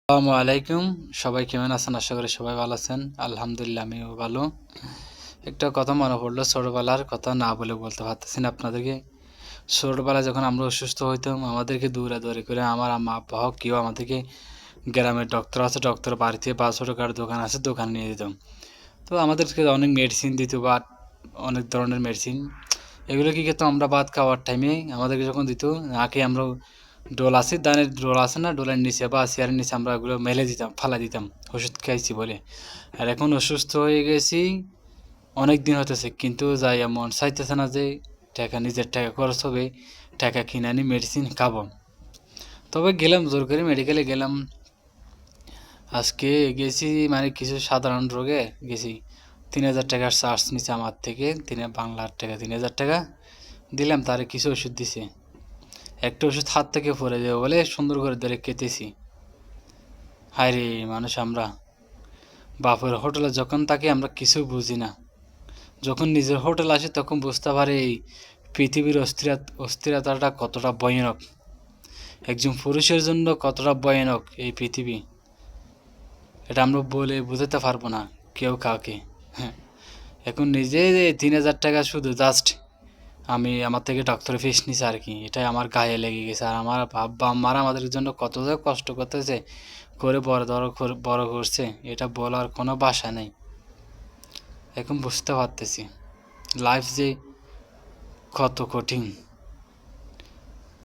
আসসালামু আলাইকুম। সবাই কেমন আছেন? আশা করি সবাই ভালো আছেন। আলহামদুলিল্লাহ আমিও ভালো। একটা কথা মনে পড়লো, ছোটবেলার কথা না বলে বলতে পারতেছি না আপনাদেরকে। ছোটবেলায় যখন আমরা অসুস্থ হইতাম, আমাদেরকে দৌড়াদৌড়ি করে আমার আম্মা আব্বা হোক কেউ আমাদেরকে গ্রামের ডক্টর আছে, ডক্টর বাড়িতে বা ছোটোখাটো দোকান আছে, দোকান নিয়ে দিতাম। তো আমাদেরকে অনেক মেডিসিন দিত বা অনেক ধরনের মেডিসিন। এগুলো কী খেতাম আমরা ভাত খাওয়ার টাইমে আমাদেরকে যখন দিত, নাকি আমরা ডোল আছে, ধানের ডোল আছে না, ডোলের নিচে বা চেয়ারের নিচে আমরা ওগুলো মেলে দিতাম, ফালা দিতাম ওষুধ খাইছি বলে। আর এখন অসুস্থ হয়ে গেছি, অনেক দিন হতেছে, কিন্তু যাই মন চাইতেছে না যে টাকা, নিজের টাকা খরচ হবে, টাকা কিনে আনি মেডিসিন খাবো। তবে গেলাম, জোর করে মেডিকেলে গেলাম। আজকে গেছি, মানে কিছু সাধারণ রোগে গেছি। 3,000 টাকার চার্জ নিচ্ছে আমার থেকে, বাংলার টাকা 3,000 টাকা দিলাম, তারে কিছু ওষুধ দিছে। একটা ওষুধ হাত থেকে পড়ে যাবে বলে সুন্দর করে ধরে কেটেছি। হায় রে মানুষ আমরা! বাপের হোটেলে যখন থাকি আমরা কিছু বুঝি না, যখন নিজের হোটেল আসে তখন বুঝতে পারি এই পৃথিবীর অস্থিরতাটা কতটা ভয়ানক, একজন পুরুষের জন্য কতটা ভয়ানক এই পৃথিবী। এটা আমরা বলে বোঝাতে পারবো না কেউ কাউকে। হ্যাঁ, এখন নিজে 3,000 টাকা শুধু জাস্ট আমার থেকে ডক্টরের ফিস নিছে আর কি, এটাই আমার গায়ে লেগে গেছে। আর আমার আব্বা আম্মারা আমাদের জন্য কত যে কষ্ট করতেছে, করে বড় করছে, এটা বলার কোনো ভাষা নেই। এখন বুঝতে পারতেছি লাইফ যে কত কঠিন।